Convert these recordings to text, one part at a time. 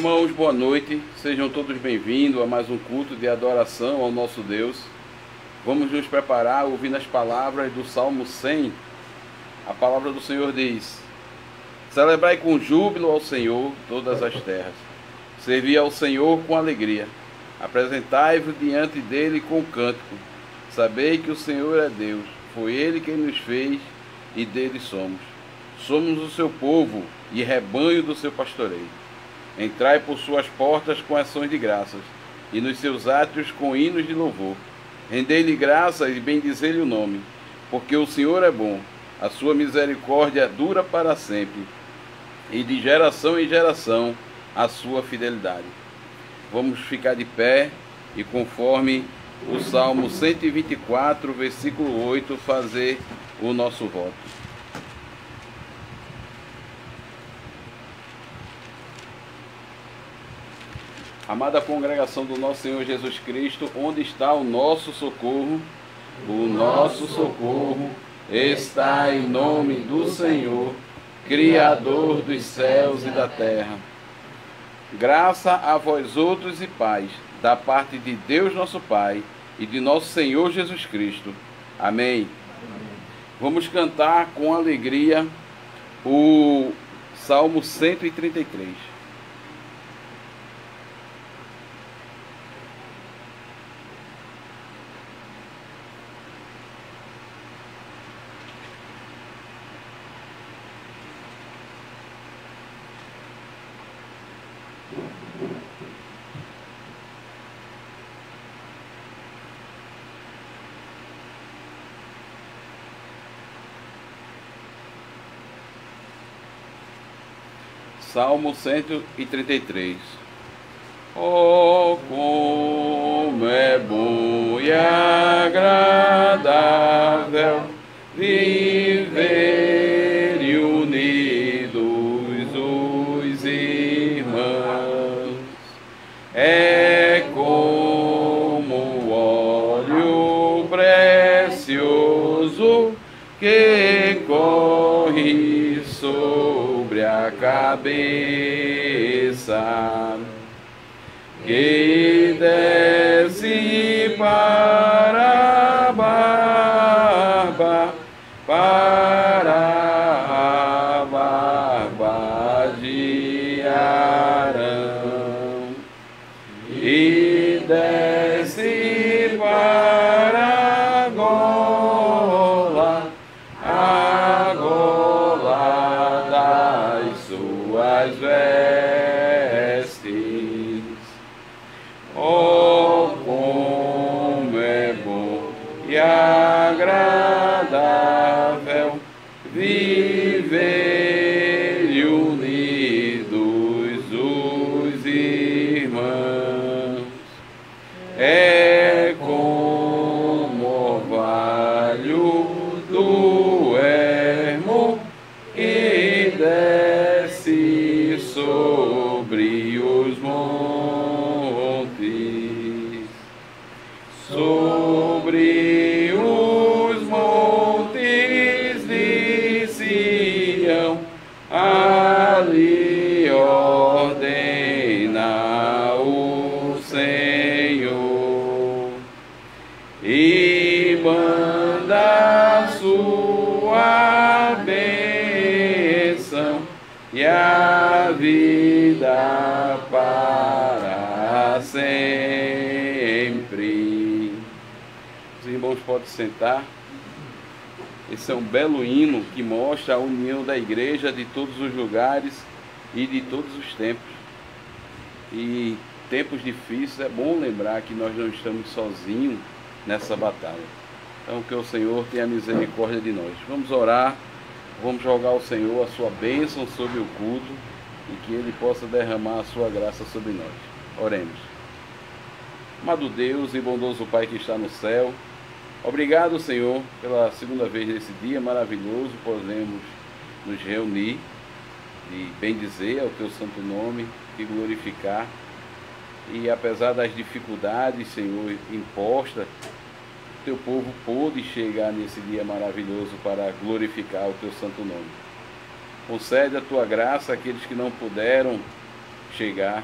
Irmãos, boa noite, sejam todos bem-vindos a mais um culto de adoração ao nosso Deus. Vamos nos preparar ouvindo as palavras do Salmo 100. A palavra do Senhor diz: celebrai com júbilo ao Senhor todas as terras, servi ao Senhor com alegria, apresentai-vos diante dele com cântico, sabei que o Senhor é Deus, foi ele quem nos fez e dele somos. Somos o seu povo e rebanho do seu pastoreio. Entrai por suas portas com ações de graças, e nos seus átrios com hinos de louvor. Rendei-lhe graças e bendizei-lhe o nome, porque o Senhor é bom, a sua misericórdia dura para sempre, e de geração em geração a sua fidelidade. Vamos ficar de pé e, conforme o Salmo 124, versículo 8, fazer o nosso voto. Amada congregação do nosso Senhor Jesus Cristo, onde está o nosso socorro? O nosso socorro está em nome do Senhor, Criador dos céus e da terra. Graça a vós outros e paz, da parte de Deus nosso Pai e de nosso Senhor Jesus Cristo. Amém. Vamos cantar com alegria o Salmo 133. Salmo 133. Oh, como é bom e agradável viver e unidos os irmãos. É como o óleo precioso que corre sobre a cabeça, que desce para a barba, para a barba de Arão, e desce para a gola das suas vestes. Oh, como é bom e agradável viver e unidos os irmãos. É como orvalho do ermo que desce sobre os montes, sobre os montes de Sião, ali ordena o Senhor e manda sua bênção e a vida para sempre. Os irmãos podem sentar. Esse é um belo hino que mostra a união da igreja de todos os lugares e de todos os tempos. E tempos difíceis, é bom lembrar que nós não estamos sozinhos nessa batalha. Então que o Senhor tenha misericórdia de nós. Vamos orar, vamos rogar ao Senhor a sua bênção sobre o culto e que Ele possa derramar a sua graça sobre nós. Oremos. Amado Deus e bondoso Pai que está no céu, obrigado, Senhor, pela segunda vez nesse dia maravilhoso, podemos nos reunir e bendizer ao Teu santo nome e glorificar. E apesar das dificuldades, Senhor, impostas, Teu povo pôde chegar nesse dia maravilhoso para glorificar o Teu santo nome. Concede a Tua graça àqueles que não puderam chegar,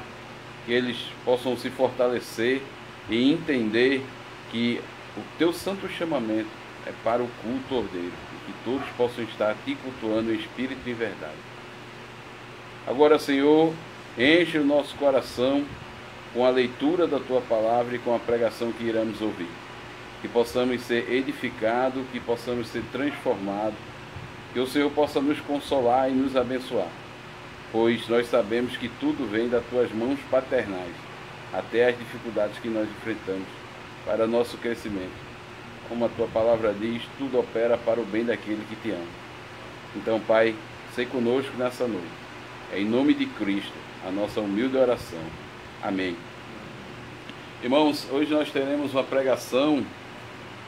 que eles possam se fortalecer e entender que o teu santo chamamento é para o culto ordeiro, e que todos possam estar te cultuando em espírito e verdade. Agora, Senhor, enche o nosso coração com a leitura da tua palavra e com a pregação que iremos ouvir. Que possamos ser edificados, que possamos ser transformados, que o Senhor possa nos consolar e nos abençoar, pois nós sabemos que tudo vem das tuas mãos paternais, até as dificuldades que nós enfrentamos, para nosso crescimento. Como a tua palavra diz, tudo opera para o bem daquele que te ama. Então, Pai, sei conosco nessa noite. É em nome de Cristo, a nossa humilde oração. Amém. Irmãos, hoje nós teremos uma pregação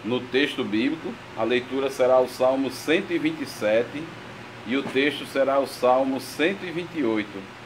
no texto bíblico. A leitura será o Salmo 127 e o texto será o Salmo 128.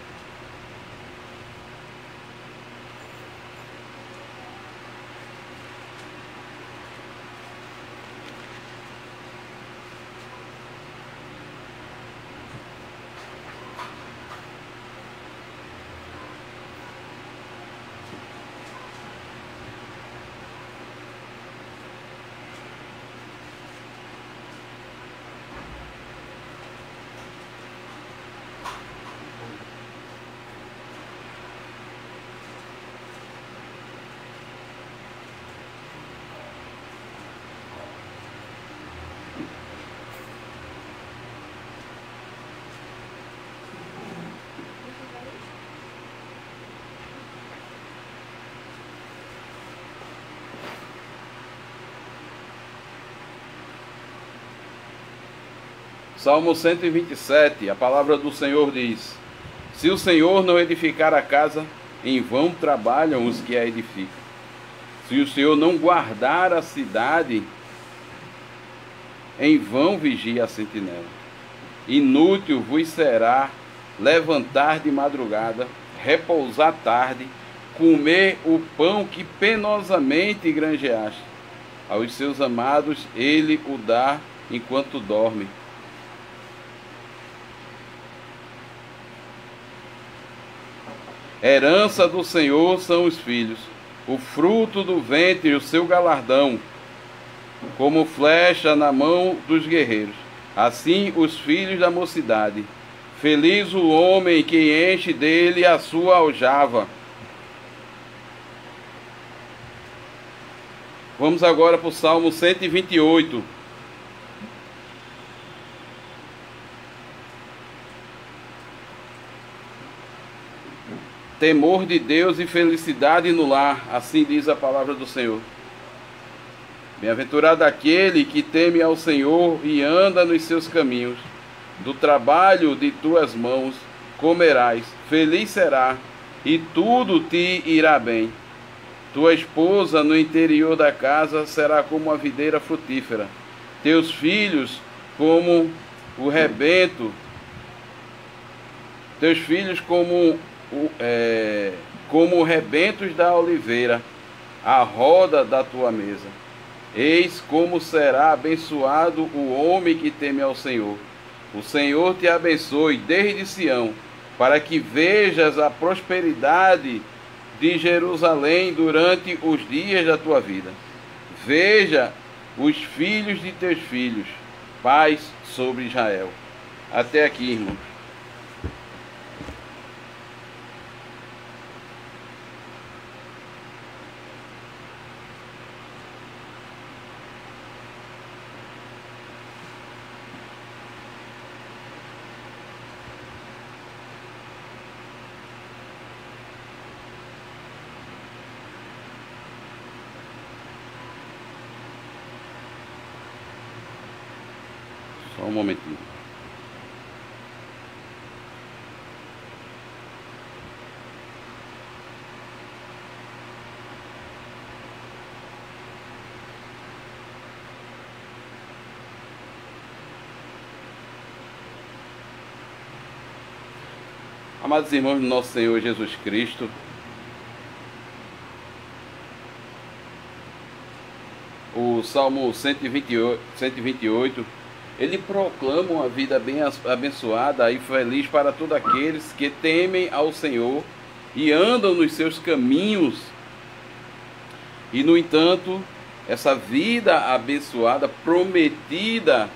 Salmo 127, a palavra do Senhor diz: Se o Senhor não edificar a casa, em vão trabalham os que a edificam. Se o Senhor não guardar a cidade, em vão vigia a sentinela. Inútil vos será levantar de madrugada, repousar tarde, comer o pão que penosamente granjeaste. Aos seus amados ele o dá enquanto dorme. Herança do Senhor são os filhos, o fruto do ventre e o seu galardão, como flecha na mão dos guerreiros. Assim os filhos da mocidade. Feliz o homem que enche dele a sua aljava. Vamos agora para o Salmo 128. Temor de Deus e felicidade no lar, assim diz a palavra do Senhor. Bem-aventurado aquele que teme ao Senhor e anda nos seus caminhos. Do trabalho de tuas mãos comerás, feliz será, e tudo te irá bem. Tua esposa no interior da casa será como a videira frutífera, teus filhos como o rebento, teus filhos como rebentos da oliveira, a roda da tua mesa. Eis como será abençoado o homem que teme ao Senhor. O Senhor te abençoe desde Sião, para que vejas a prosperidade de Jerusalém durante os dias da tua vida. Veja os filhos de teus filhos, paz sobre Israel. Até aqui, irmãos. Só um momentinho. Amados irmãos do nosso Senhor Jesus Cristo, o Salmo 128, ele proclama uma vida bem abençoada e feliz para todos aqueles que temem ao Senhor e andam nos seus caminhos. E, no entanto, essa vida abençoada, prometida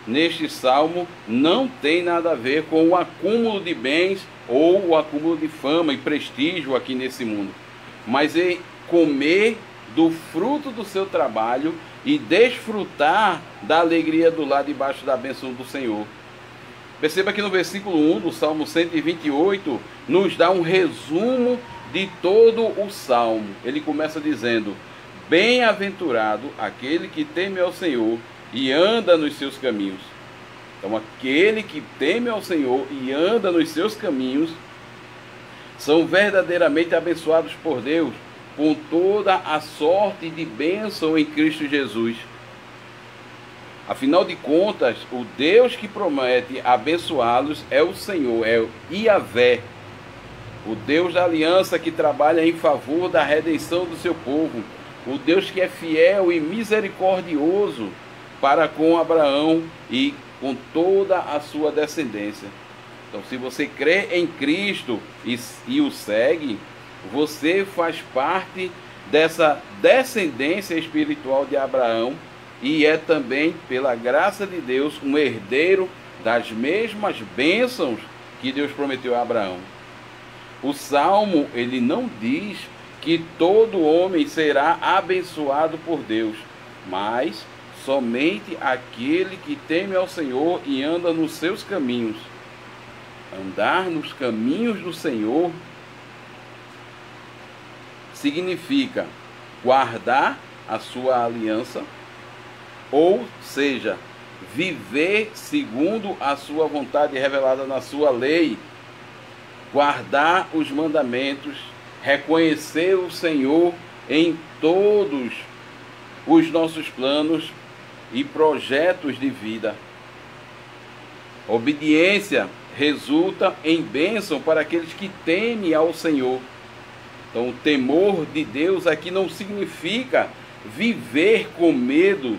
neste salmo, não tem nada a ver com o acúmulo de bens ou o acúmulo de fama e prestígio aqui nesse mundo, mas é comer do fruto do seu trabalho e desfrutar da alegria do lado debaixo da bênção do Senhor. Perceba que no versículo 1 do Salmo 128 nos dá um resumo de todo o salmo. Ele começa dizendo: bem-aventurado aquele que teme ao Senhor e anda nos seus caminhos. Então, aquele que teme ao Senhor e anda nos seus caminhos são verdadeiramente abençoados por Deus com toda a sorte de bênção em Cristo Jesus. Afinal de contas, o Deus que promete abençoá-los é o Senhor, é o Yahvé, o Deus da aliança que trabalha em favor da redenção do seu povo, o Deus que é fiel e misericordioso para com Abraão e com toda a sua descendência. Então, se você crê em Cristo e o segue, você faz parte dessa descendência espiritual de Abraão e é também, pela graça de Deus, um herdeiro das mesmas bênçãos que Deus prometeu a Abraão. O Salmo, ele não diz que todo homem será abençoado por Deus, mas somente aquele que teme ao Senhor e anda nos seus caminhos. Andar nos caminhos do Senhor significa guardar a sua aliança, ou seja, viver segundo a sua vontade revelada na sua lei, guardar os mandamentos, reconhecer o Senhor em todos os nossos planos e projetos de vida. Obediência resulta em bênção para aqueles que temem ao Senhor. Então, o temor de Deus aqui não significa viver com medo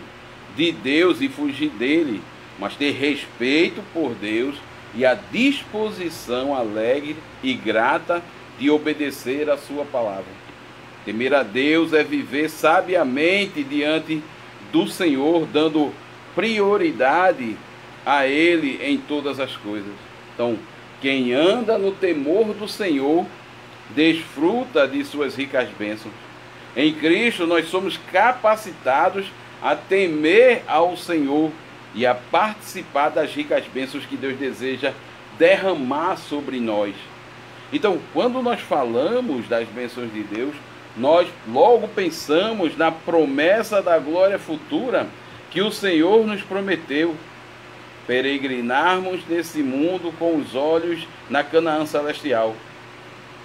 de Deus e fugir dele, mas ter respeito por Deus e a disposição alegre e grata de obedecer a sua palavra. Temer a Deus é viver sabiamente diante do Senhor, dando prioridade a Ele em todas as coisas. Então, quem anda no temor do Senhor, desfruta de suas ricas bênçãos. Em Cristo nós somos capacitados a temer ao Senhor e a participar das ricas bênçãos que Deus deseja derramar sobre nós. Então, quando nós falamos das bênçãos de Deus, nós logo pensamos na promessa da glória futura que o Senhor nos prometeu, peregrinarmos nesse mundo com os olhos na Canaã celestial.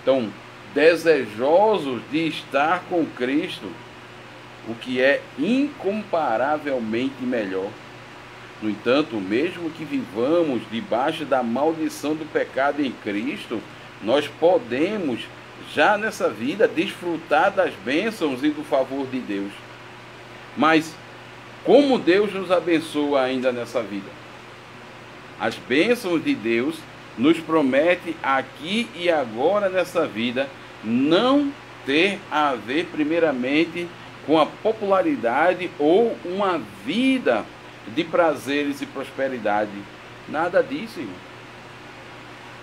Então, desejosos de estar com Cristo, o que é incomparavelmente melhor. No entanto, mesmo que vivamos debaixo da maldição do pecado em Cristo, nós podemos, já nessa vida, desfrutar das bênçãos e do favor de Deus. Mas, como Deus nos abençoa ainda nessa vida? As bênçãos de Deus nos promete aqui e agora nessa vida não ter a ver primeiramente com a popularidade ou uma vida de prazeres e prosperidade. Nada disso, irmão.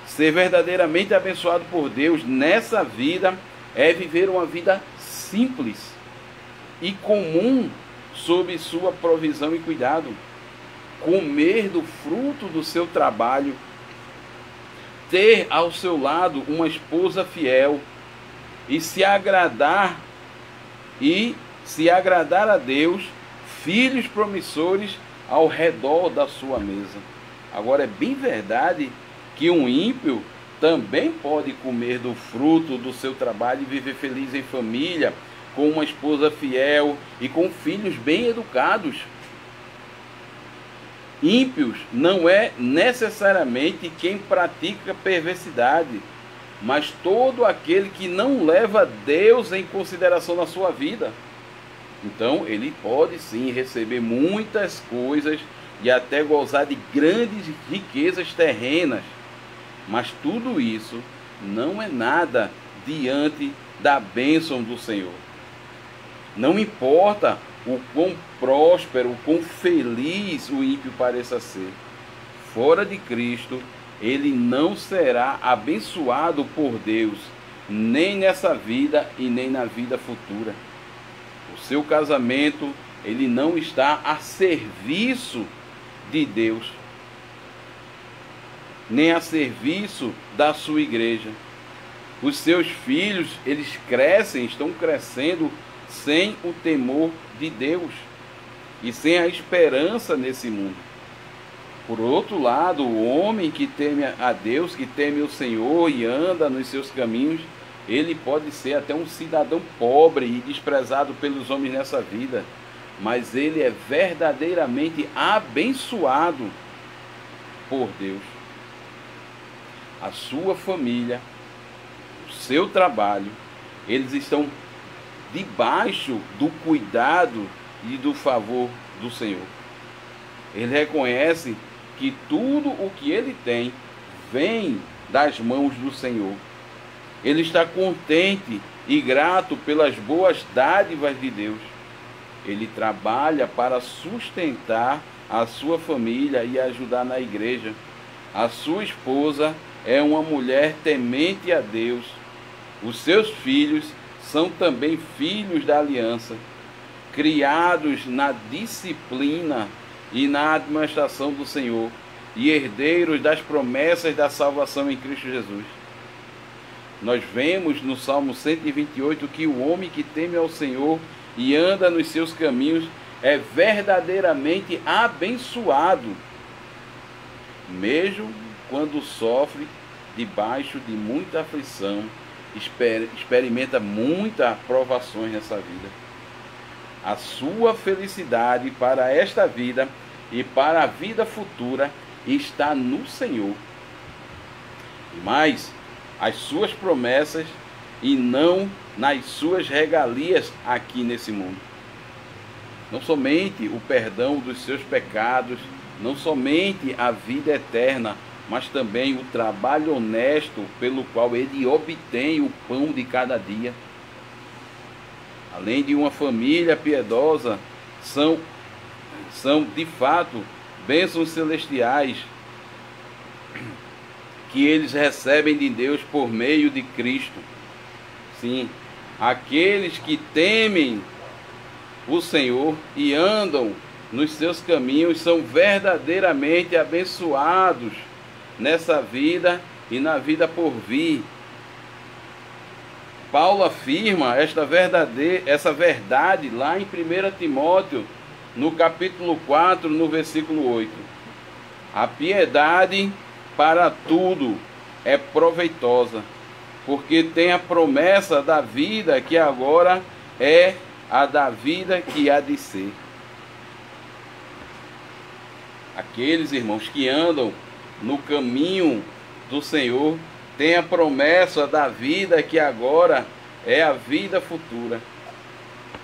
Ser verdadeiramente abençoado por Deus nessa vida é viver uma vida simples e comum sob sua provisão e cuidado. Comer do fruto do seu trabalho, ter ao seu lado uma esposa fiel e se agradar a Deus, filhos promissores ao redor da sua mesa. Agora, é bem verdade que um ímpio também pode comer do fruto do seu trabalho e viver feliz em família, com uma esposa fiel e com filhos bem educados. Ímpios não é necessariamente quem pratica perversidade, mas todo aquele que não leva Deus em consideração na sua vida. Então, ele pode sim receber muitas coisas e até gozar de grandes riquezas terrenas, mas tudo isso não é nada diante da bênção do Senhor. Não importa o quão próspero, o quão feliz o ímpio pareça ser, fora de Cristo, ele não será abençoado por Deus, nem nessa vida e nem na vida futura. O seu casamento, ele não está a serviço de Deus, nem a serviço da sua igreja. Os seus filhos, eles crescem, estão crescendo sem o temor de Deus e sem a esperança nesse mundo. Por outro lado, o homem que teme a Deus, que teme o Senhor e anda nos seus caminhos, ele pode ser até um cidadão pobre e desprezado pelos homens nessa vida, mas ele é verdadeiramente abençoado por Deus. A sua família, o seu trabalho, eles estão debaixo do cuidado e do favor do Senhor. Ele reconhece que tudo o que ele tem vem das mãos do Senhor. Ele está contente e grato pelas boas dádivas de Deus. Ele trabalha para sustentar a sua família e ajudar na igreja. A sua esposa é uma mulher temente a Deus. Os seus filhos são também filhos da aliança, criados na disciplina e na administração do Senhor, e herdeiros das promessas da salvação em Cristo Jesus. Nós vemos no Salmo 128 que o homem que teme ao Senhor e anda nos seus caminhos é verdadeiramente abençoado, mesmo quando sofre debaixo de muita aflição, experimenta muitas provações nessa vida. A sua felicidade para esta vida e para a vida futura está no Senhor, mas as suas promessas e não nas suas regalias aqui nesse mundo. Não somente o perdão dos seus pecados, não somente a vida eterna, mas também o trabalho honesto pelo qual ele obtém o pão de cada dia. Além de uma família piedosa, são de fato bênçãos celestiais que eles recebem de Deus por meio de Cristo. Sim, aqueles que temem o Senhor e andam nos seus caminhos são verdadeiramente abençoados nessa vida e na vida por vir. Paulo afirma essa verdade lá em 1 Timóteo, no capítulo 4, no versículo 8. A piedade para tudo é proveitosa, porque tem a promessa da vida que agora é a da vida que há de ser. Aqueles irmãos que andam no caminho do Senhor têm a promessa da vida que agora é a vida futura.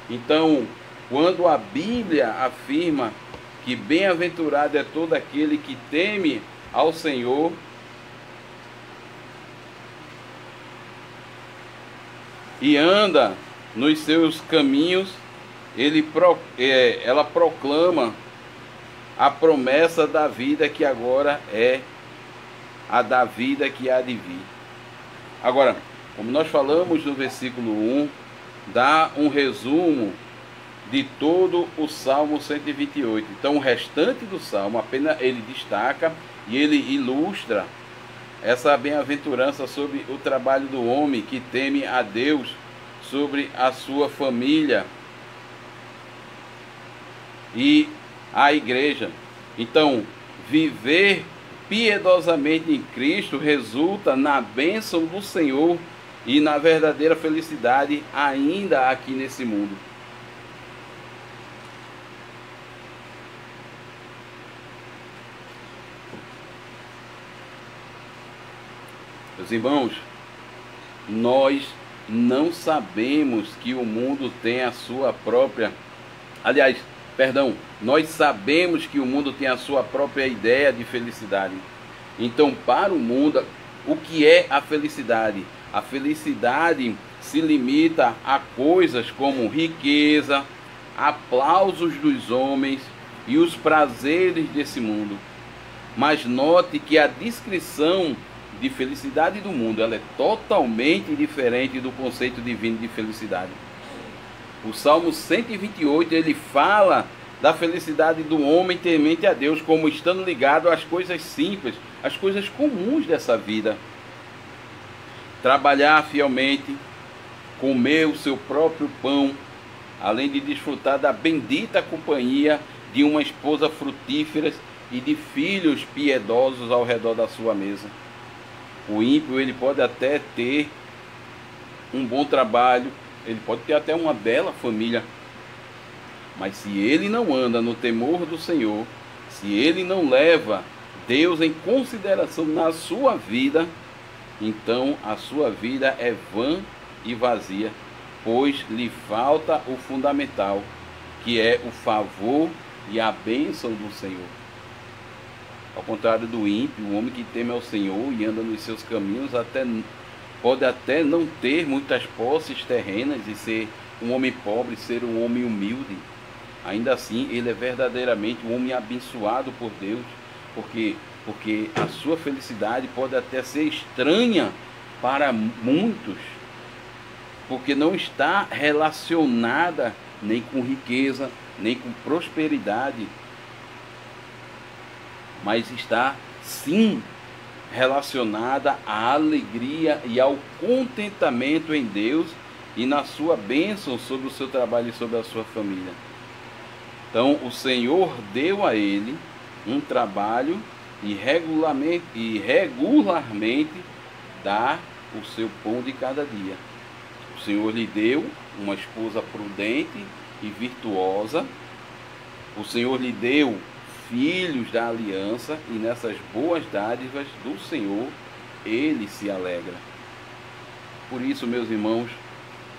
Então, quando a Bíblia afirma que bem-aventurado é todo aquele que teme ao Senhor, e anda nos seus caminhos, ela proclama a promessa da vida que agora é a da vida que há de vir. Agora, como nós falamos no versículo 1, dá um resumo de todo o Salmo 128. Então, o restante do Salmo apenas ele destaca e ele ilustra essa bem-aventurança sobre o trabalho do homem que teme a Deus, sobre a sua família e a igreja. Então, viver piedosamente em Cristo resulta na bênção do Senhor e na verdadeira felicidade ainda aqui nesse mundo. Meus irmãos, nós não sabemos que o mundo tem a sua própria... nós sabemos que o mundo tem a sua própria ideia de felicidade. Então, para o mundo, o que é a felicidade? A felicidade se limita a coisas como riqueza, aplausos dos homens e os prazeres desse mundo. Mas note que a descrição de felicidade do mundo, ela é totalmente diferente do conceito divino de felicidade. O Salmo 128, ele fala da felicidade do homem temente a Deus como estando ligado às coisas simples, às coisas comuns dessa vida. Trabalhar fielmente, comer o seu próprio pão, além de desfrutar da bendita companhia de uma esposa frutífera e de filhos piedosos ao redor da sua mesa. O ímpio, ele pode até ter um bom trabalho, ele pode ter até uma bela família, mas se ele não anda no temor do Senhor, se ele não leva Deus em consideração na sua vida, então a sua vida é vã e vazia, pois lhe falta o fundamental, que é o favor e a bênção do Senhor. Ao contrário do ímpio, o homem que teme ao Senhor e anda nos seus caminhos pode até não ter muitas posses terrenas e ser um homem pobre, ser um homem humilde. Ainda assim, ele é verdadeiramente um homem abençoado por Deus, porque a sua felicidade pode até ser estranha para muitos, porque não está relacionada nem com riqueza, nem com prosperidade, mas está sim relacionada à alegria e ao contentamento em Deus e na sua bênção sobre o seu trabalho e sobre a sua família. Então o Senhor deu a ele um trabalho e regularmente dá o seu pão de cada dia. O Senhor lhe deu uma esposa prudente e virtuosa. O Senhor lhe deu filhos da aliança, e nessas boas dádivas do Senhor ele se alegra. Por isso, meus irmãos,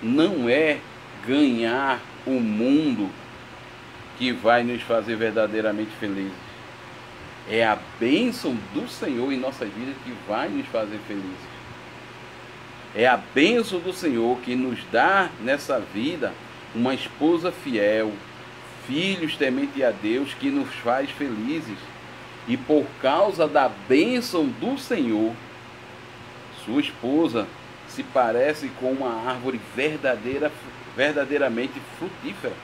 não é ganhar o mundo que vai nos fazer verdadeiramente felizes. É a bênção do Senhor em nossas vidas que vai nos fazer felizes. É a bênção do Senhor que nos dá nessa vida uma esposa fiel, filhos temente a Deus, que nos faz felizes. E por causa da bênção do Senhor, sua esposa se parece com uma árvore verdadeiramente frutífera.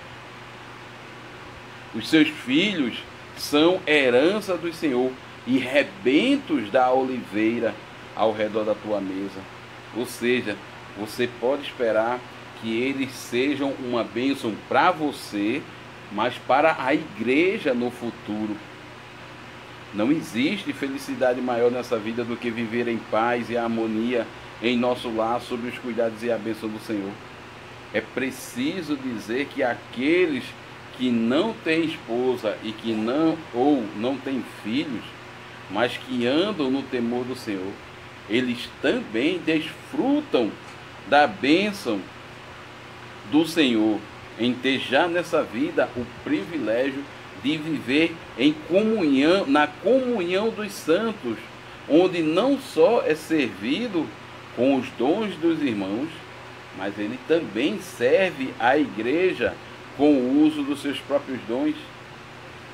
Os seus filhos são herança do Senhor e rebentos da oliveira ao redor da tua mesa. Ou seja, você pode esperar que eles sejam uma bênção para você, mas para a igreja no futuro. Não existe felicidade maior nessa vida do que viver em paz e harmonia em nosso lar, sob os cuidados e a bênção do Senhor. É preciso dizer que aqueles que não têm esposa e que não têm filhos, mas que andam no temor do Senhor, eles também desfrutam da bênção do Senhor, em ter já nessa vida o privilégio de viver em comunhão, na comunhão dos santos, onde não só é servido com os dons dos irmãos, mas ele também serve à igreja com o uso dos seus próprios dons.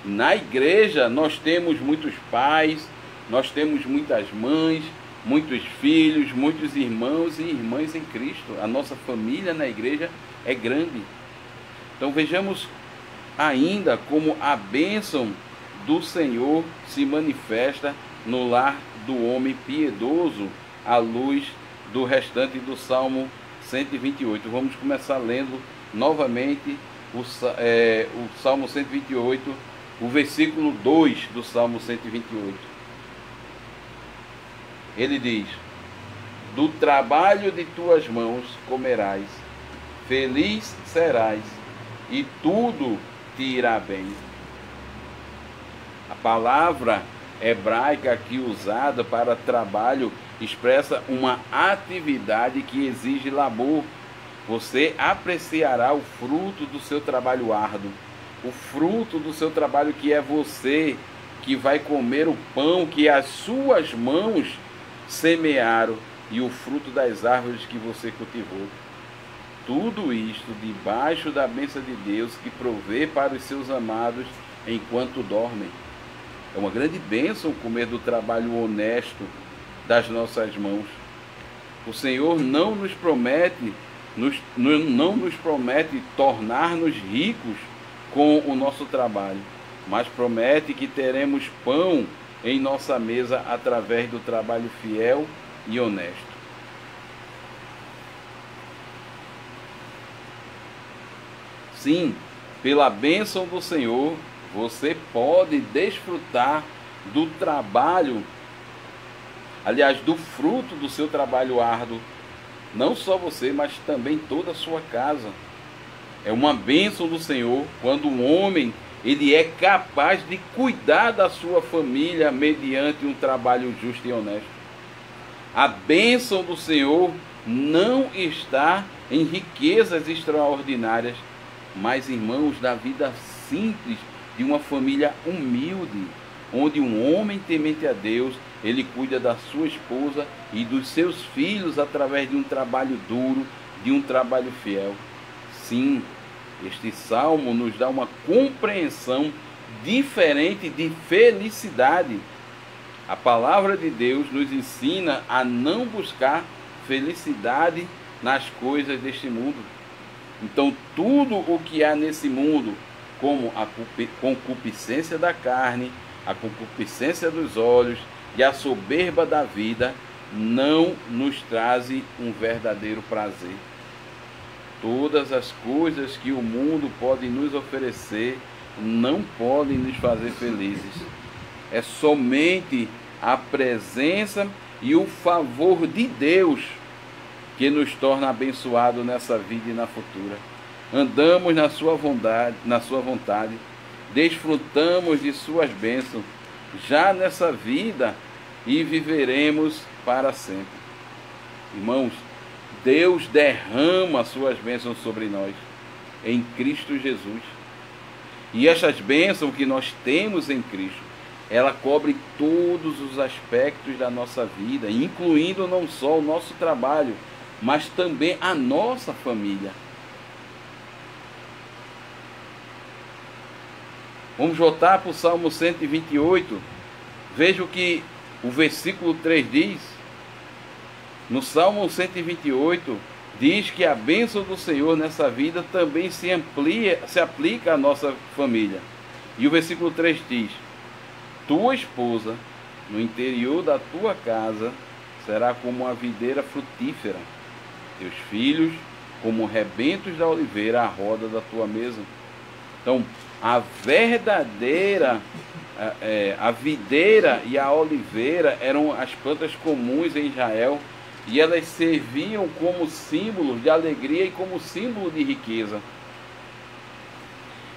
Na igreja nós temos muitos pais, nós temos muitas mães, muitos filhos, muitos irmãos e irmãs em Cristo. A nossa família na igreja é grande. Então vejamos ainda como a bênção do Senhor se manifesta no lar do homem piedoso, à luz do restante do Salmo 128. Vamos começar lendo novamente o Salmo 128, o versículo 2 do Salmo 128. Ele diz: do trabalho de tuas mãos comerás, feliz serás, e tudo te irá bem. A palavra hebraica aqui usada para trabalho expressa uma atividade que exige labor. Você apreciará o fruto do seu trabalho árduo, o fruto do seu trabalho, que é você que vai comer o pão que as suas mãos semearam, e o fruto das árvores que você cultivou. Tudo isto debaixo da bênção de Deus que provê para os seus amados enquanto dormem. É uma grande bênção comer do trabalho honesto das nossas mãos. O Senhor não nos promete tornar-nos ricos com o nosso trabalho, mas promete que teremos pão em nossa mesa através do trabalho fiel e honesto. Sim, pela bênção do Senhor, você pode desfrutar do trabalho, aliás, do fruto do seu trabalho árduo. Não só você, mas também toda a sua casa. É uma bênção do Senhor quando um homem ele é capaz de cuidar da sua família mediante um trabalho justo e honesto. A bênção do Senhor não está em riquezas extraordinárias, mas, irmãos, da vida simples de uma família humilde, onde um homem temente a Deus, ele cuida da sua esposa e dos seus filhos através de um trabalho duro, de um trabalho fiel. Sim, este salmo nos dá uma compreensão diferente de felicidade. A palavra de Deus nos ensina a não buscar felicidade nas coisas deste mundo. Então, tudo o que há nesse mundo, como a concupiscência da carne, a concupiscência dos olhos e a soberba da vida, não nos trazem um verdadeiro prazer. Todas as coisas que o mundo pode nos oferecer não podem nos fazer felizes. É somente a presença e o favor de Deus que nos torna abençoados nessa vida e na futura. Andamos na sua vontade, desfrutamos de suas bênçãos já nessa vida e viveremos para sempre. Irmãos, Deus derrama suas bênçãos sobre nós em Cristo Jesus. E estas bênçãos que nós temos em Cristo, ela cobre todos os aspectos da nossa vida, incluindo não só o nosso trabalho, mas também a nossa família. Vamos voltar para o Salmo 128. Veja o que o versículo 3 diz. No Salmo 128, diz que a bênção do Senhor nessa vida também se aplica à nossa família. E o versículo 3 diz: tua esposa, no interior da tua casa, será como uma videira frutífera, teus filhos como rebentos da oliveira à roda da tua mesa. Então, a verdadeira, a videira e a oliveira eram as plantas comuns em Israel, e elas serviam como símbolo de alegria e como símbolo de riqueza.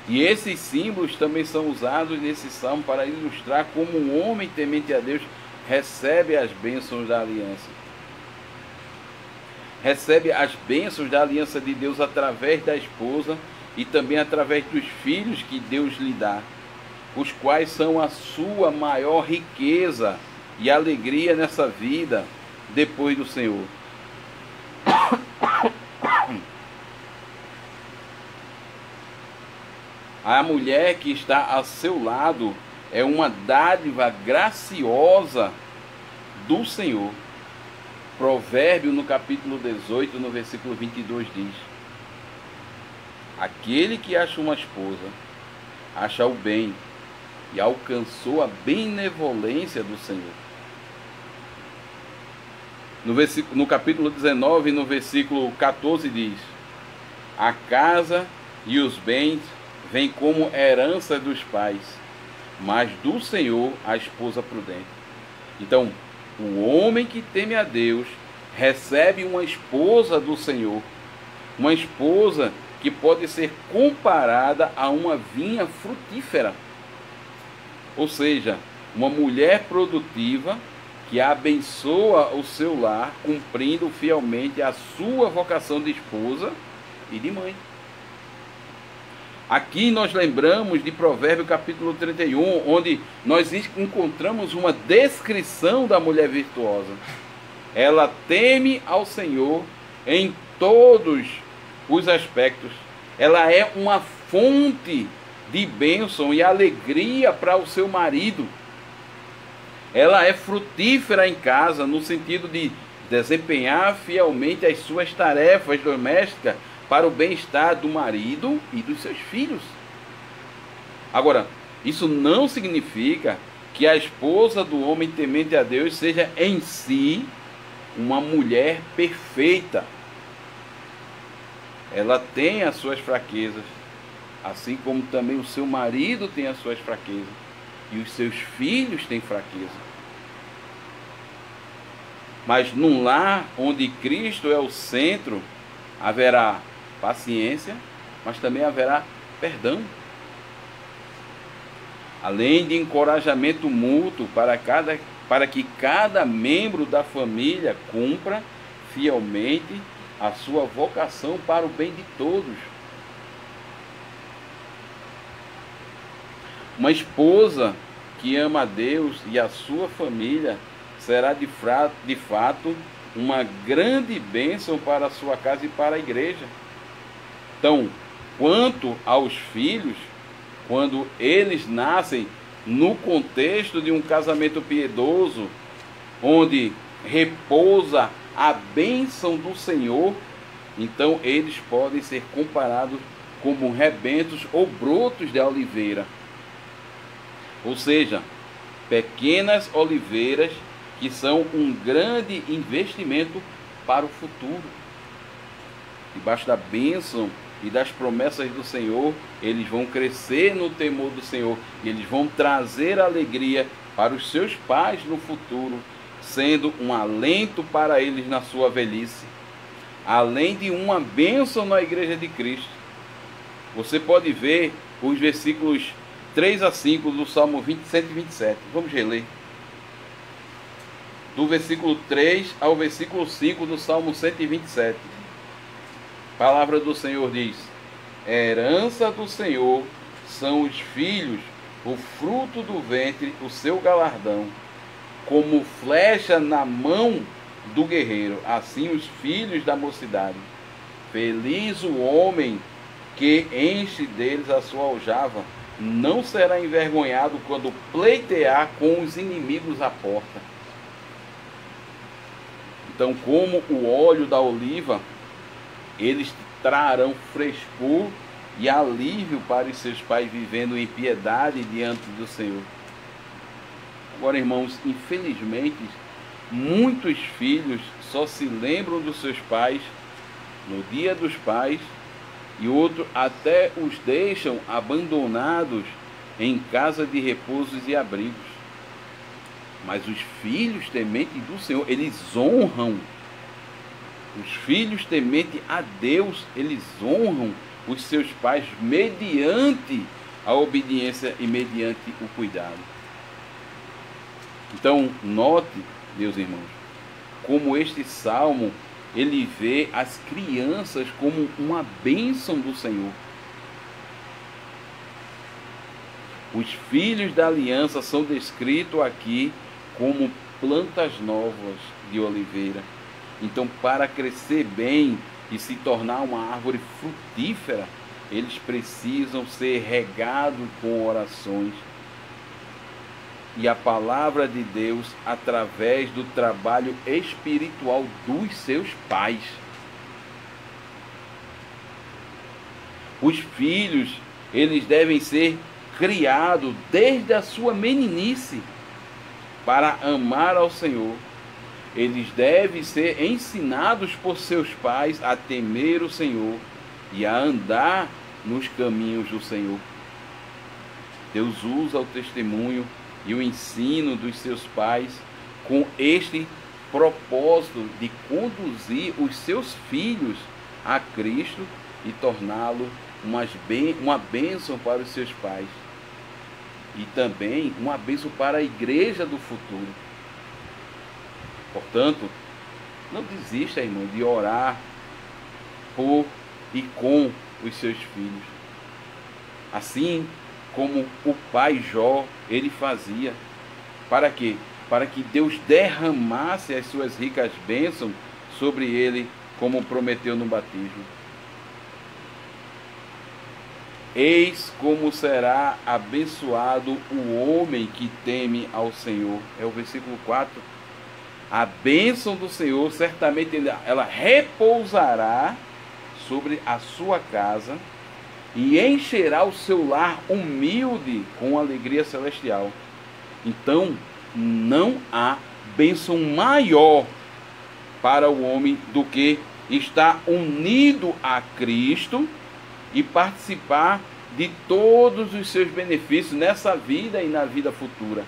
E esses símbolos também são usados nesse salmo para ilustrar como um homem temente a Deus recebe as bênçãos da aliança. Recebe as bênçãos da aliança de Deus através da esposa e também através dos filhos que Deus lhe dá, os quais são a sua maior riqueza e alegria nessa vida depois do Senhor. A mulher que está a seu lado é uma dádiva graciosa do Senhor. Provérbio, no capítulo 18, no versículo 22, diz: aquele que acha uma esposa, acha o bem e alcançou a benevolência do Senhor. No capítulo 19, no versículo 14, diz: a casa e os bens vêm como herança dos pais, mas do Senhor a esposa prudente. Então, o homem que teme a Deus recebe uma esposa do Senhor, uma esposa que pode ser comparada a uma vinha frutífera, ou seja, uma mulher produtiva que abençoa o seu lar, cumprindo fielmente a sua vocação de esposa e de mãe. Aqui nós lembramos de Provérbio capítulo 31, onde nós encontramos uma descrição da mulher virtuosa. ela teme ao Senhor em todos os aspectos. Ela é uma fonte de bênção e alegria para o seu marido. Ela é frutífera em casa, no sentido de desempenhar fielmente as suas tarefas domésticas para o bem-estar do marido e dos seus filhos. Agora, isso não significa que a esposa do homem temente a Deus seja em si uma mulher perfeita. Ela tem as suas fraquezas, assim como também o seu marido tem as suas fraquezas, e os seus filhos têm fraqueza. Mas num lar onde Cristo é o centro, haverá paciência, mas também haverá perdão. Além de encorajamento mútuo para que cada membro da família cumpra fielmente a sua vocação para o bem de todos. Uma esposa que ama a Deus e a sua família será de fato uma grande bênção para a sua casa e para a igreja. Então, quanto aos filhos, quando eles nascem no contexto de um casamento piedoso, onde repousa a bênção do Senhor, então eles podem ser comparados como rebentos ou brotos de oliveira. Ou seja, pequenas oliveiras que são um grande investimento para o futuro. Debaixo da bênção e das promessas do Senhor, eles vão crescer no temor do Senhor, e eles vão trazer alegria para os seus pais no futuro, sendo um alento para eles na sua velhice, além de uma bênção na igreja de Cristo. Você pode ver os versículos 3 a 5 do Salmo 127. Vamos reler. Do versículo 3 ao versículo 5 do Salmo 127. A palavra do Senhor diz: herança do Senhor são os filhos, o fruto do ventre, o seu galardão. Como flecha na mão do guerreiro, assim os filhos da mocidade. Feliz o homem que enche deles a sua aljava, não será envergonhado quando pleitear com os inimigos à porta. Então, como o óleo da oliva, eles trarão frescor e alívio para os seus pais vivendo em piedade diante do Senhor. Agora, irmãos, infelizmente, muitos filhos só se lembram dos seus pais no dia dos pais, e outros até os deixam abandonados em casa de repousos e abrigos. Mas os filhos tementes do Senhor, eles honram. Os filhos tementes a Deus, eles honram os seus pais mediante a obediência e mediante o cuidado. Então, note, meus irmãos, como este salmo, ele vê as crianças como uma bênção do Senhor. Os filhos da aliança são descritos aqui como plantas novas de oliveira. Então, para crescer bem e se tornar uma árvore frutífera, eles precisam ser regados com orações e a palavra de Deus através do trabalho espiritual dos seus pais. Os filhos, eles devem ser criados desde a sua meninice para amar ao Senhor. Eles devem ser ensinados por seus pais a temer o Senhor e a andar nos caminhos do Senhor. Deus usa o testemunho e o ensino dos seus pais com este propósito de conduzir os seus filhos a Cristo e torná-lo uma bênção para os seus pais e também uma bênção para a igreja do futuro. Portanto, não desista, irmão, de orar por e com os seus filhos. Assim como o pai Jó, ele fazia. Para quê? para que Deus derramasse as suas ricas bênçãos sobre ele, como prometeu no batismo. Eis como será abençoado o homem que teme ao Senhor. É o versículo 4. A bênção do Senhor, certamente ela repousará sobre a sua casa e encherá o seu lar humilde com alegria celestial. Então, não há bênção maior para o homem do que estar unido a Cristo e participar de todos os seus benefícios nessa vida e na vida futura.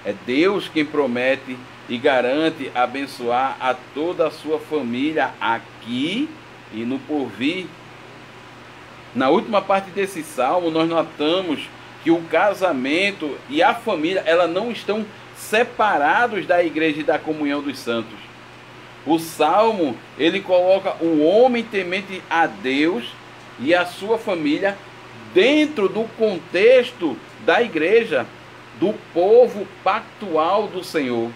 É Deus quem promete e garante abençoar a toda a sua família aqui e no porvir. Na última parte desse salmo, nós notamos que o casamento e a família, elas não estão separados da igreja e da comunhão dos santos. O salmo, ele coloca o homem temente a Deus e a sua família dentro do contexto da igreja, do povo pactual do Senhor.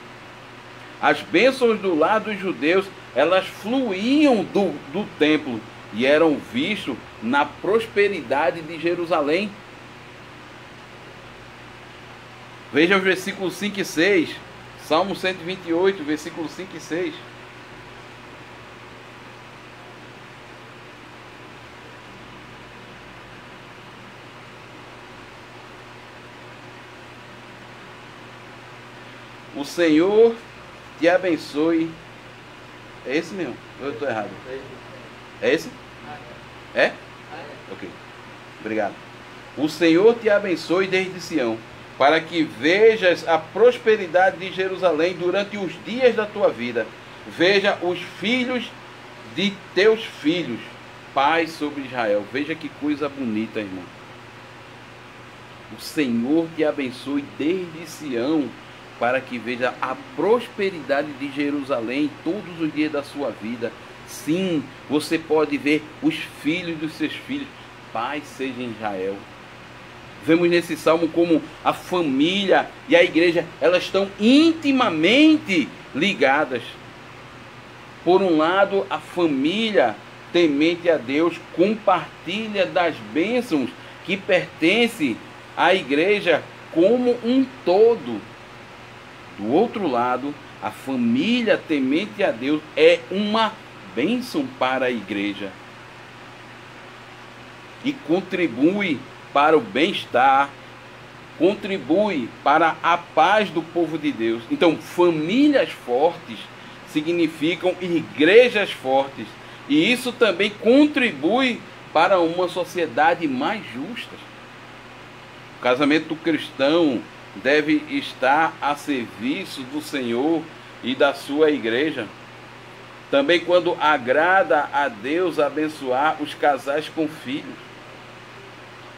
As bênçãos do lar dos judeus, elas fluíam do templo e eram vistos na prosperidade de Jerusalém. Veja os versículos 5 e 6, Salmo 128, versículos 5 e 6. O Senhor te abençoe. É esse mesmo? Ou eu estou errado? É esse? É? Ok. Obrigado. O Senhor te abençoe desde Sião, para que vejas a prosperidade de Jerusalém durante os dias da tua vida. Veja os filhos de teus filhos, paz sobre Israel. Veja que coisa bonita, irmão. O Senhor te abençoe desde Sião, para que veja a prosperidade de Jerusalém todos os dias da sua vida. Sim, você pode ver os filhos dos seus filhos, paz seja em Israel. Vemos nesse salmo como a família e a igreja, elas estão intimamente ligadas. Por um lado, a família temente a Deus compartilha das bênçãos que pertencem à igreja como um todo. Do outro lado, a família temente a Deus é uma bênção para a igreja e contribui para o bem-estar, contribui para a paz do povo de Deus. Então, famílias fortes significam igrejas fortes, e isso também contribui para uma sociedade mais justa. O casamento cristão deve estar a serviço do Senhor e da sua igreja. Também quando agrada a Deus abençoar os casais com filhos.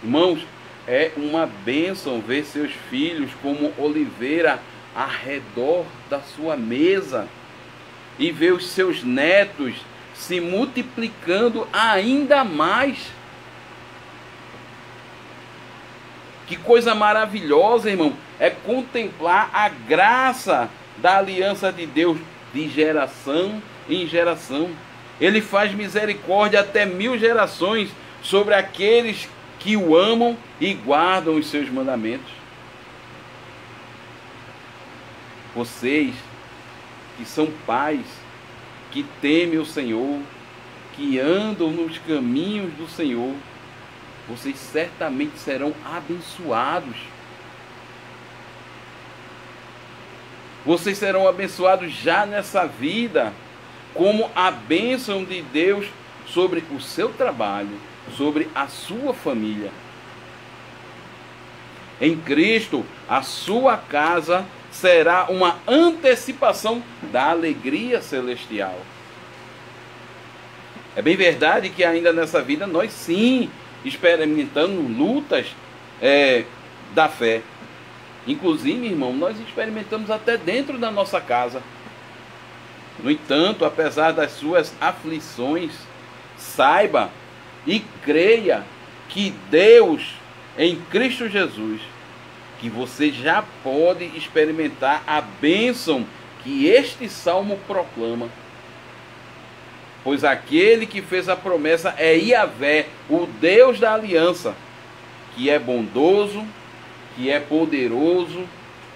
Irmãos, é uma bênção ver seus filhos como oliveira ao redor da sua mesa e ver os seus netos se multiplicando ainda mais. Que coisa maravilhosa, irmão, é contemplar a graça da aliança de Deus de geração em geração. Ele faz misericórdia até 1000 gerações sobre aqueles que o amam e guardam os seus mandamentos. Vocês que são pais, que temem o Senhor, que andam nos caminhos do Senhor, vocês certamente serão abençoados. Vocês serão abençoados já nessa vida, como a bênção de Deus sobre o seu trabalho, sobre a sua família. Em Cristo, a sua casa será uma antecipação da alegria celestial. É bem verdade que ainda nessa vida nós sim experimentamos lutas da fé. Inclusive, irmão, nós experimentamos até dentro da nossa casa. No entanto, apesar das suas aflições, saiba e creia que Deus, em Cristo Jesus, que você já pode experimentar a bênção que este salmo proclama. Pois aquele que fez a promessa é Yahvé, o Deus da aliança, que é bondoso, que é poderoso,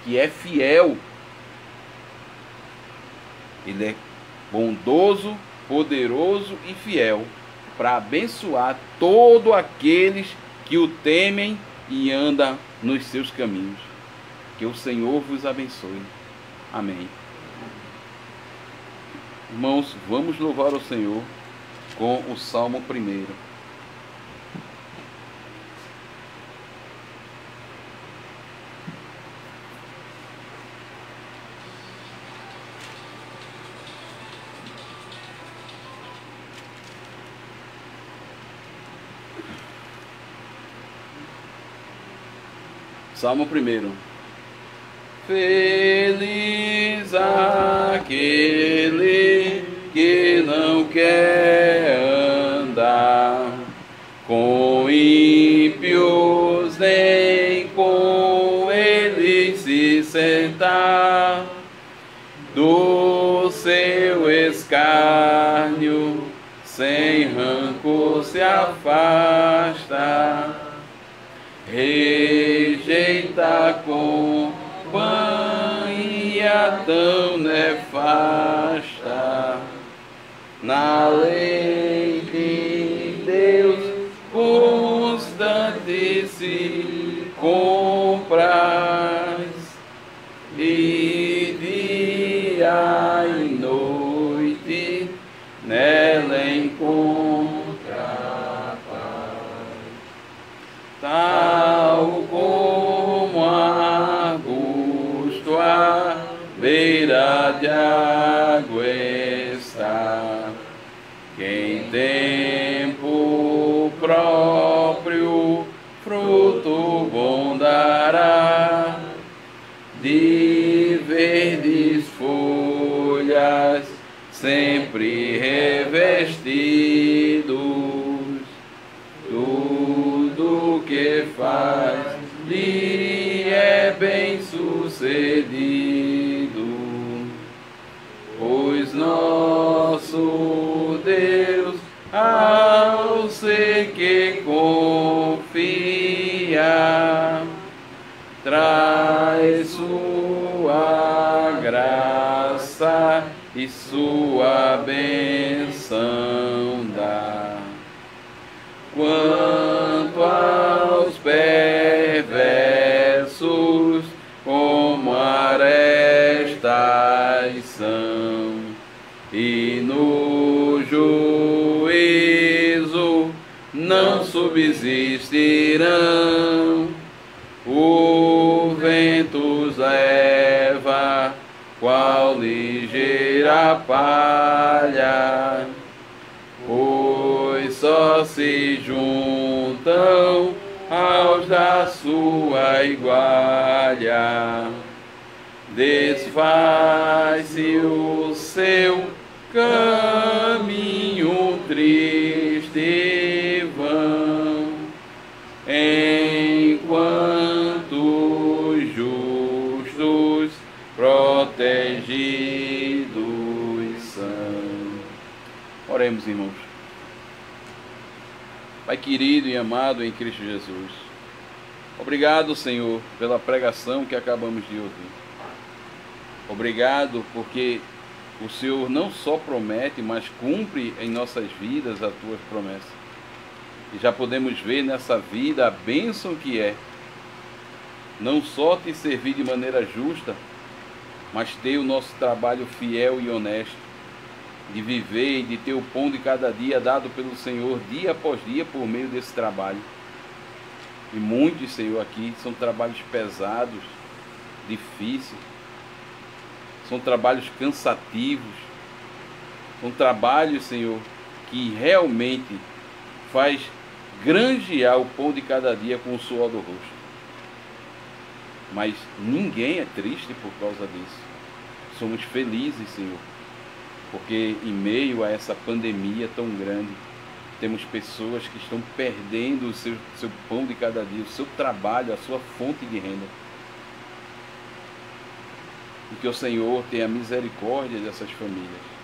que é fiel. Ele é bondoso, poderoso e fiel para abençoar todos aqueles que o temem e andam nos seus caminhos. Que o Senhor vos abençoe. Amém. Irmãos, vamos louvar o Senhor com o Salmo 1. Salmo 1. Feliz aquele que não quer andar com ímpios, nem com eles se sentar. Do seu escárnio sem rancor se afasta. Rejeita companhia tão nefasta. Na lei de Deus constante se compraz, e dia e noite nela encontra paz. Tal como arbusto à beira de água está, que em tempo próprio fruto bom dará, de verdes folhas sempre revestidos. Tudo que faz lhe é bem sucedido, pois nosso Deus, ao ser que confia, traz sua graça e sua bênção dá. Quanto aos perversos, como arestas são, e no juízo não subsistirão. O vento os leva, qual ligeira palha, pois só se juntam aos da sua igualha. Desfaz-se o seu caminho triste e vão, enquanto os justos protegidos são. Oremos, irmãos. Pai querido e amado em Cristo Jesus, obrigado, Senhor, pela pregação que acabamos de ouvir. Obrigado porque o Senhor não só promete, mas cumpre em nossas vidas as tuas promessas. E já podemos ver nessa vida a bênção que é não só te servir de maneira justa, mas ter o nosso trabalho fiel e honesto, de viver e de ter o pão de cada dia dado pelo Senhor dia após dia por meio desse trabalho. E muitos, Senhor, aqui são trabalhos pesados, difíceis, são trabalhos cansativos, são trabalhos, Senhor, que realmente faz granjear o pão de cada dia com o suor do rosto. Mas ninguém é triste por causa disso. Somos felizes, Senhor, porque em meio a essa pandemia tão grande, temos pessoas que estão perdendo o seu pão de cada dia, o seu trabalho, a sua fonte de renda. e que o Senhor tenha misericórdia dessas famílias.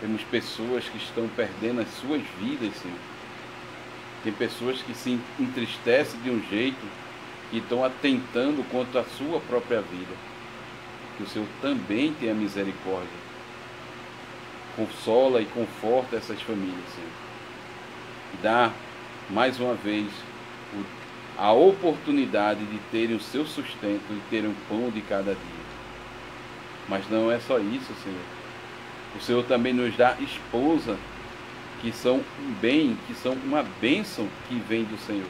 Temos pessoas que estão perdendo as suas vidas, Senhor. Tem pessoas que se entristecem de um jeito e estão atentando contra a sua própria vida. Que o Senhor também tenha misericórdia. Consola e conforta essas famílias, Senhor. E dá, mais uma vez, a oportunidade de terem o seu sustento e terem o pão de cada dia. Mas não é só isso, Senhor. O Senhor também nos dá esposa, que são um bem, que são uma bênção que vem do Senhor.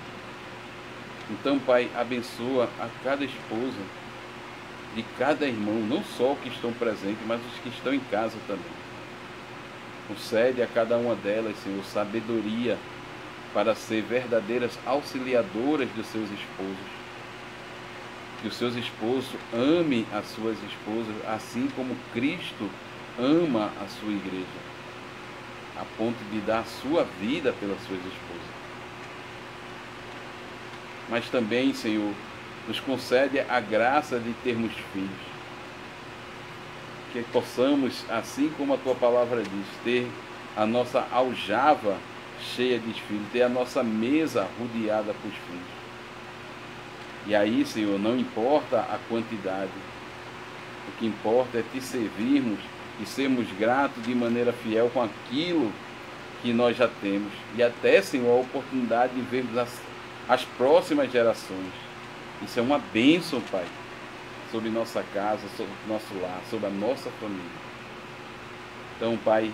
Então, Pai, abençoa a cada esposa, de cada irmão, não só os que estão presentes, mas os que estão em casa também. Concede a cada uma delas, Senhor, sabedoria para ser verdadeiras auxiliadoras dos seus esposos. Que os seus esposos amem as suas esposas, assim como Cristo ama a sua igreja, a ponto de dar a sua vida pelas suas esposas. Mas também, Senhor, nos concede a graça de termos filhos. Que possamos, assim como a Tua palavra diz, ter a nossa aljava cheia de filhos, ter a nossa mesa rodeada por filhos. E aí, Senhor, não importa a quantidade, o que importa é Te servirmos e sermos gratos de maneira fiel com aquilo que nós já temos. E até, Senhor, a oportunidade de vermos as próximas gerações. Isso é uma bênção, Pai, sobre nossa casa, sobre nosso lar, sobre a nossa família. Então, Pai,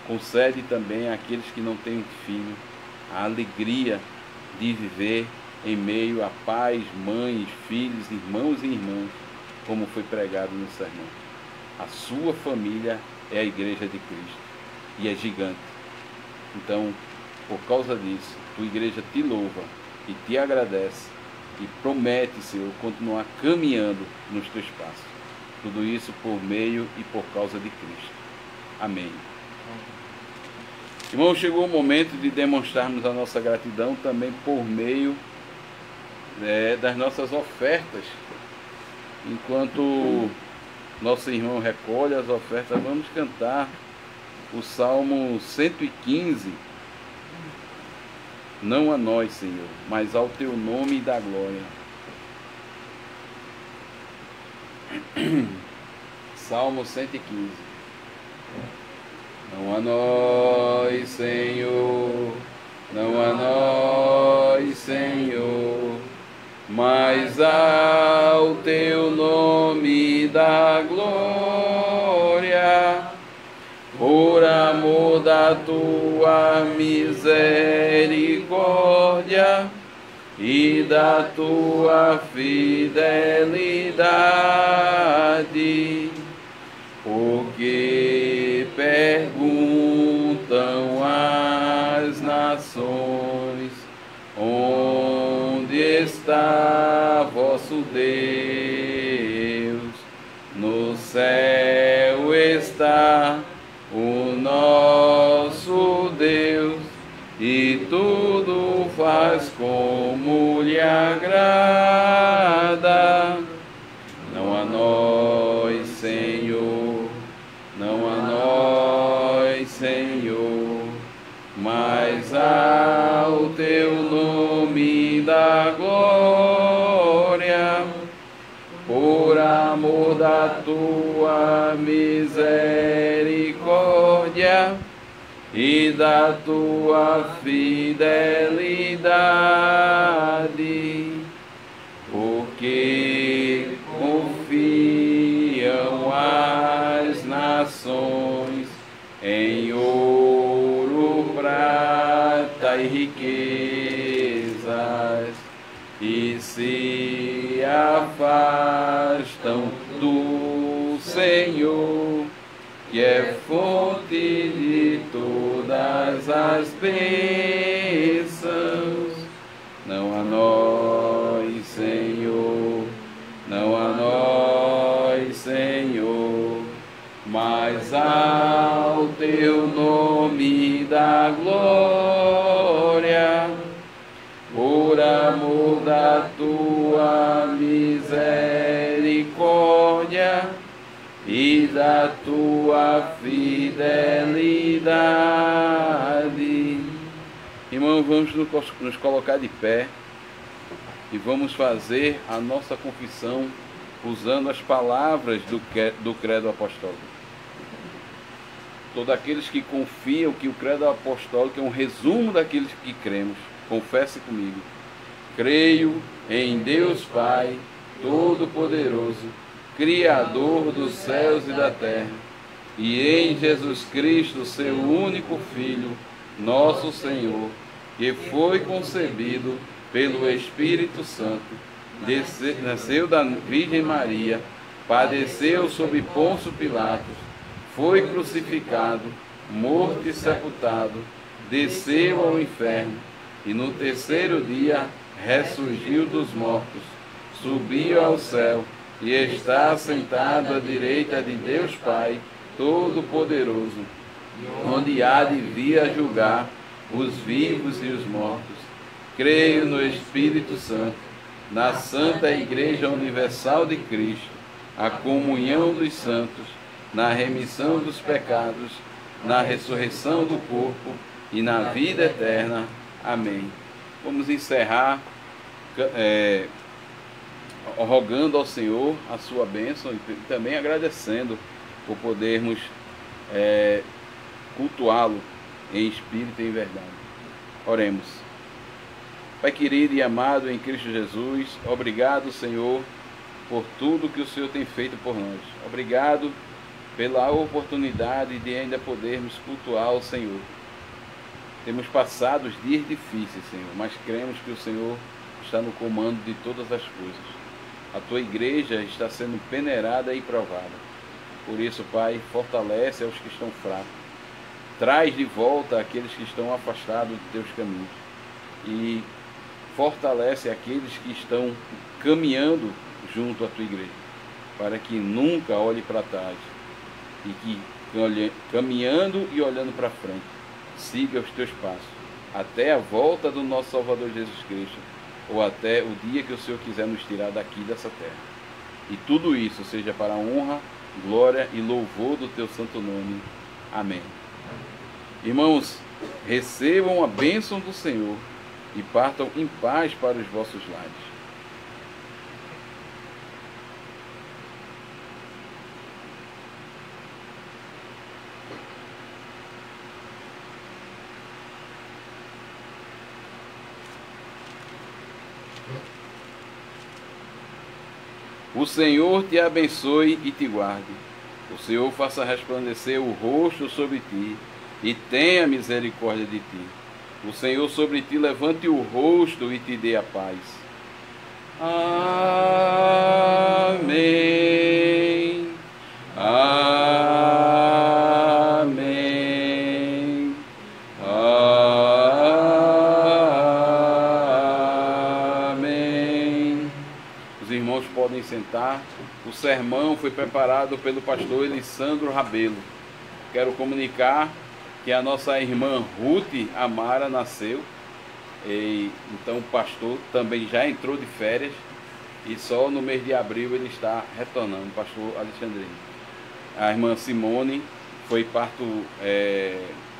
concede também àqueles que não têm filho a alegria de viver em meio a pais, mães, filhos, irmãos e irmãs, como foi pregado no sermão. A sua família é a igreja de Cristo e é gigante. Então, por causa disso, tua igreja te louva e te agradece e promete, Senhor, continuar caminhando nos teus passos. Tudo isso por meio e por causa de Cristo. Amém. Irmão, chegou o momento de demonstrarmos a nossa gratidão também por meio das nossas ofertas. Enquanto nosso irmão recolhe as ofertas, vamos cantar o Salmo 115. Não a nós, Senhor, mas ao Teu nome da glória. Salmo 115. Não a nós, Senhor, não a nós, Senhor, mas ao Teu nome da glória, por amor da Tua misericórdia e da Tua fidelidade, porque perguntam as nações, onde está vosso Deus? No céu está o nosso Deus, e tudo faz como lhe agrada. Não a nós, Senhor, não a nós, Senhor, mas ao Teu nome da glória, por amor da Tua misericórdia e da Tua fidelidade, porque confiam as nações em ouro, prata e riquezas, e se afastam do Senhor, que é fonte de todas as bênçãos. Não a nós, Senhor, não a nós, Senhor, mas ao Teu nome da glória, por amor da Tua misericórdia da tua fidelidade. Irmão, vamos nos colocar de pé e vamos fazer a nossa confissão usando as palavras do credo apostólico. Todos aqueles que confiam que o credo apostólico é um resumo daqueles que cremos, confesse comigo. Creio em Deus Pai Todo-Poderoso, Criador dos céus e da terra, e em Jesus Cristo, seu único Filho, nosso Senhor, que foi concebido pelo Espírito Santo, nasceu da Virgem Maria, padeceu sob Pôncio Pilatos, foi crucificado, morto e sepultado, desceu ao inferno, e no terceiro dia ressurgiu dos mortos, subiu ao céu, e está sentado à direita de Deus Pai Todo-Poderoso, onde há de vir a julgar os vivos e os mortos. Creio no Espírito Santo, na Santa Igreja Universal de Cristo, a comunhão dos santos, na remissão dos pecados, na ressurreição do corpo e na vida eterna. Amém. Vamos encerrar rogando ao Senhor a sua bênção e também agradecendo por podermos cultuá-lo em espírito e em verdade. Oremos. Pai querido e amado em Cristo Jesus, obrigado, Senhor, por tudo que o Senhor tem feito por nós. Obrigado pela oportunidade de ainda podermos cultuar o Senhor. Temos passado os dias difíceis, Senhor, mas cremos que o Senhor está no comando de todas as coisas. A tua igreja está sendo peneirada e provada. Por isso, Pai, fortalece aos que estão fracos. Traz de volta aqueles que estão afastados de teus caminhos. E fortalece aqueles que estão caminhando junto à tua igreja, para que nunca olhe para trás e que, caminhando e olhando para frente, siga os teus passos, até a volta do nosso Salvador Jesus Cristo, ou até o dia que o Senhor quiser nos tirar daqui dessa terra. E tudo isso seja para a honra, glória e louvor do teu santo nome. Amém. Irmãos, recebam a bênção do Senhor e partam em paz para os vossos lares. O Senhor te abençoe e te guarde. O Senhor faça resplandecer o rosto sobre ti e tenha misericórdia de ti. O Senhor sobre ti levante o rosto e te dê a paz. Amém. Amém. Amém. Os irmãos podem sentar. O sermão foi preparado pelo pastor Elisandro Rabelo. Quero comunicar que a nossa irmã Ruth Amara nasceu, então o pastor também já entrou de férias e só no mês de abril ele está retornando, o pastor Alexandrino. A irmã Simone foi parto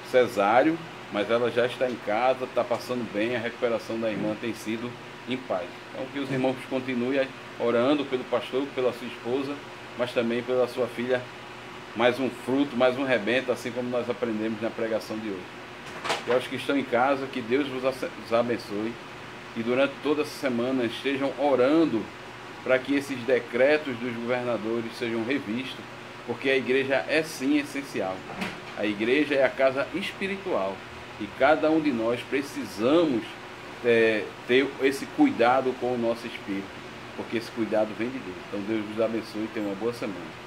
cesáreo, mas ela já está em casa, está passando bem, a recuperação da irmã tem sido em paz. Então que os irmãos continuem orando pelo pastor, pela sua esposa, mas também pela sua filha. Mais um fruto, mais um rebento, assim como nós aprendemos na pregação de hoje. E aos que estão em casa, que Deus vos abençoe. E durante toda essa semana estejam orando para que esses decretos dos governadores sejam revistos, porque a igreja é sim essencial. A igreja é a casa espiritual. E cada um de nós precisamos ter esse cuidado com o nosso espírito, porque esse cuidado vem de Deus. Então Deus vos abençoe e tenha uma boa semana.